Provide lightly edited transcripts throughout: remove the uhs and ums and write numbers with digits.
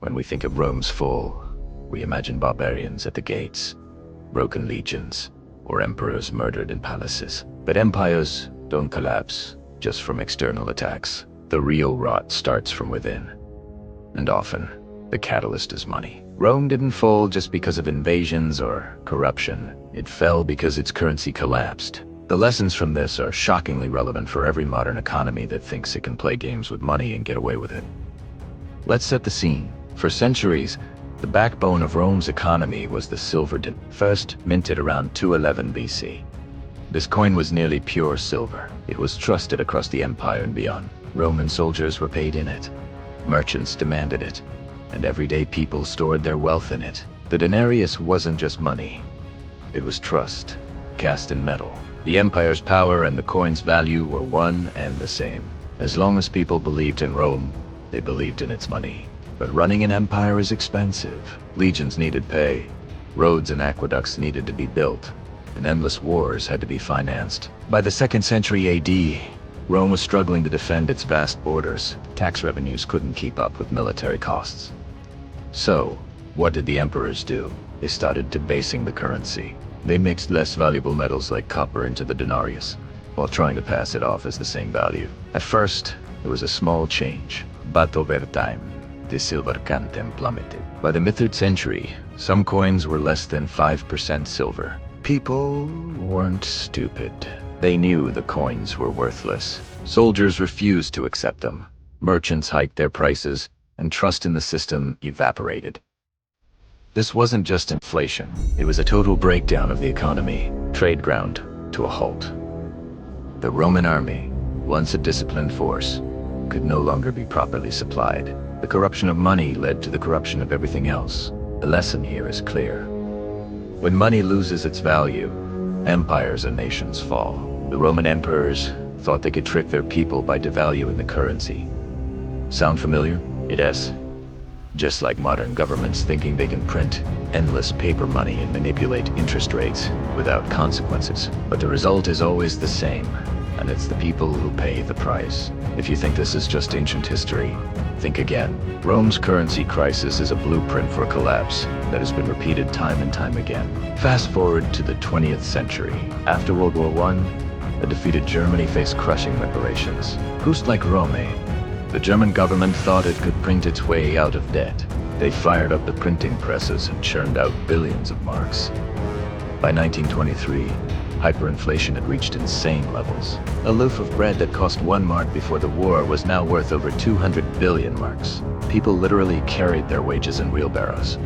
When we think of Rome's fall, we imagine barbarians at the gates, broken legions, or emperors murdered in palaces. But empires don't collapse just from external attacks. The real rot starts from within. And often, the catalyst is money. Rome didn't fall just because of invasions or corruption. It fell because its currency collapsed. The lessons from this are shockingly relevant for every modern economy that thinks it can play games with money and get away with it. Let's set the scene. For centuries, the backbone of Rome's economy was the silver denarius, first minted around 211 BC. This coin was nearly pure silver. It was trusted across the empire and beyond. Roman soldiers were paid in it. Merchants demanded it, and everyday people stored their wealth in it. The denarius wasn't just money. It was trust, cast in metal. The empire's power and the coin's value were one and the same. As long as people believed in Rome, they believed in its money. But running an empire is expensive. Legions needed pay, roads and aqueducts needed to be built, and endless wars had to be financed. By the 2nd century AD, Rome was struggling to defend its vast borders. Tax revenues couldn't keep up with military costs. So, what did the emperors do? They started debasing the currency. They mixed less valuable metals like copper into the denarius, while trying to pass it off as the same value. At first, it was a small change, but over time, the silver content plummeted. By the mid-3rd century, some coins were less than 5% silver. People weren't stupid. They knew the coins were worthless. Soldiers refused to accept them. Merchants hiked their prices, and trust in the system evaporated. This wasn't just inflation. It was a total breakdown of the economy. Trade ground to a halt. The Roman army, once a disciplined force, could no longer be properly supplied. The corruption of money led to the corruption of everything else. The lesson here is clear. When money loses its value, empires and nations fall. The Roman emperors thought they could trick their people by devaluing the currency. Sound familiar? It is. Just like modern governments thinking they can print endless paper money and manipulate interest rates without consequences. But the result is always the same, and it's the people who pay the price. If you think this is just ancient history, think again. Rome's currency crisis is a blueprint for collapse that has been repeated time and time again. Fast forward to the 20th century. After World War I, a defeated Germany faced crushing reparations. Who's like Rome? The German government thought it could print its way out of debt. They fired up the printing presses and churned out billions of marks. By 1923, hyperinflation had reached insane levels. A loaf of bread that cost 1 mark before the war was now worth over 200 billion marks. People literally carried their wages in wheelbarrows.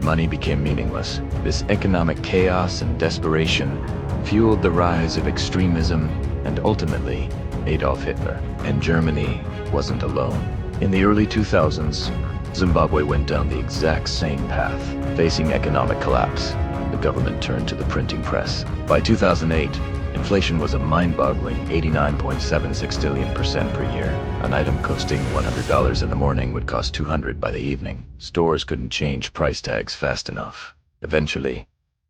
Money became meaningless. This economic chaos and desperation fueled the rise of extremism and ultimately Adolf Hitler. And Germany wasn't alone. In the early 2000s, Zimbabwe went down the exact same path. Facing economic collapse, the government turned to the printing press. By 2008, inflation was a mind-boggling 89.76% per year. An item costing $100 in the morning would cost $200 by the evening. Stores couldn't change price tags fast enough. Eventually,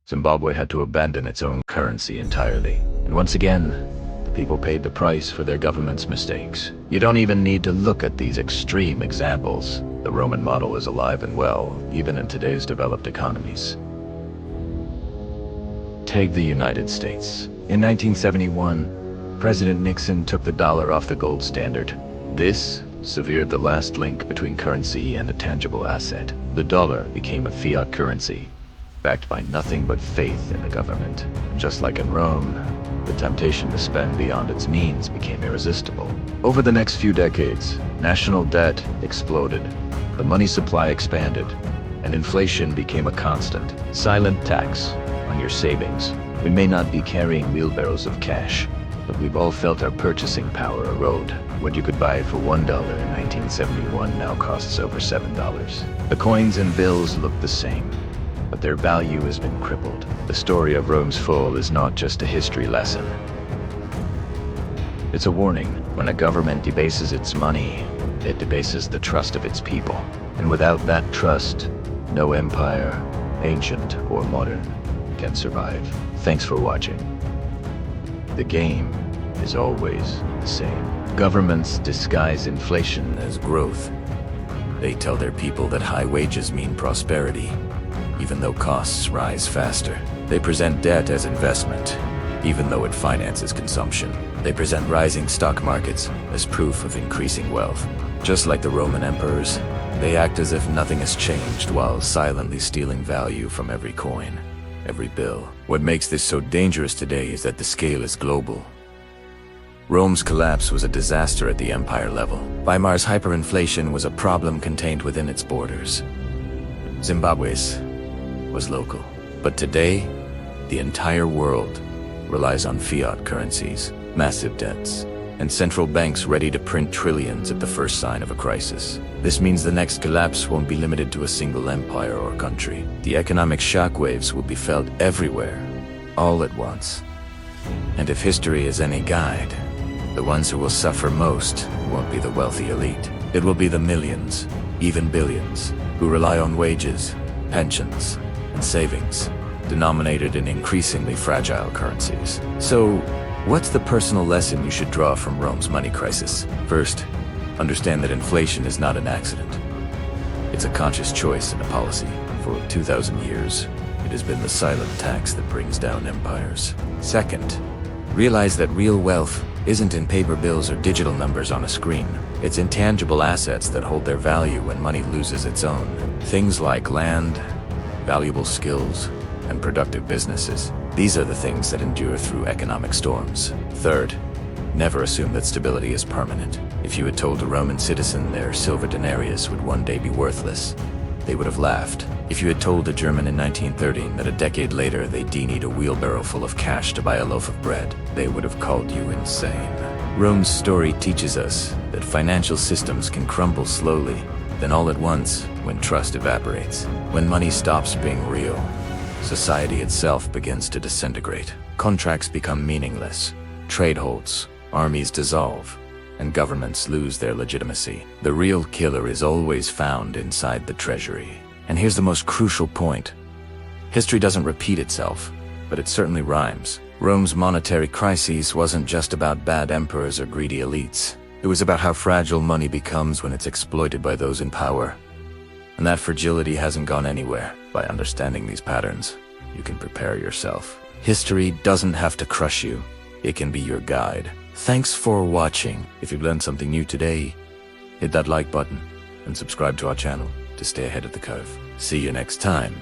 Zimbabwe had to abandon its own currency entirely. And once again, people paid the price for their government's mistakes. You don't even need to look at these extreme examples. The Roman model is alive and well, even in today's developed economies. Take the United States. In 1971, President Nixon took the dollar off the gold standard. This severed the last link between currency and a tangible asset. The dollar became a fiat currency, backed by nothing but faith in the government. Just like in Rome, the temptation to spend beyond its means became irresistible. Over the next few decades, national debt exploded, the money supply expanded, and inflation became a constant, silent tax on your savings. We may not be carrying wheelbarrows of cash, but we've all felt our purchasing power erode. What you could buy for $1 in 1971 now costs over $7. The coins and bills look the same, but their value has been crippled. The story of Rome's fall is not just a history lesson. It's a warning. When a government debases its money, it debases the trust of its people. And without that trust, no empire, ancient or modern, can survive. Thanks for watching. The game is always the same. Governments disguise inflation as growth. They tell their people that high wages mean prosperity, even though costs rise faster. They present debt as investment, even though it finances consumption. They present rising stock markets as proof of increasing wealth. Just like the Roman emperors, they act as if nothing has changed while silently stealing value from every coin, every bill. What makes this so dangerous today is that the scale is global. Rome's collapse was a disaster at the empire level. Weimar's hyperinflation was a problem contained within its borders. Zimbabwe's was local. But today, the entire world relies on fiat currencies, massive debts, and central banks ready to print trillions at the first sign of a crisis. This means the next collapse won't be limited to a single empire or country. The economic shockwaves will be felt everywhere, all at once. And if history is any guide, the ones who will suffer most won't be the wealthy elite. It will be the millions, even billions, who rely on wages, pensions, and savings, denominated in increasingly fragile currencies. So, what's the personal lesson you should draw from Rome's money crisis? First, understand that inflation is not an accident. It's a conscious choice and a policy. For 2,000 years, it has been the silent tax that brings down empires. Second, realize that real wealth isn't in paper bills or digital numbers on a screen. It's in tangible assets that hold their value when money loses its own. Things like land, valuable skills, and productive businesses. These are the things that endure through economic storms. Third, never assume that stability is permanent. If you had told a Roman citizen their silver denarius would one day be worthless, they would have laughed. If you had told a German in 1913 that a decade later they'd need a wheelbarrow full of cash to buy a loaf of bread, they would have called you insane. Rome's story teaches us that financial systems can crumble slowly, then all at once when trust evaporates. When money stops being real, society itself begins to disintegrate. Contracts become meaningless, trade halts, armies dissolve, and governments lose their legitimacy. The real killer is always found inside the treasury. And here's the most crucial point. History doesn't repeat itself, but it certainly rhymes. Rome's monetary crisis wasn't just about bad emperors or greedy elites. It was about how fragile money becomes when it's exploited by those in power. And that fragility hasn't gone anywhere. By understanding these patterns, you can prepare yourself. History doesn't have to crush you. It can be your guide. Thanks for watching. If you've learned something new today, hit that like button and subscribe to our channel to stay ahead of the curve. See you next time.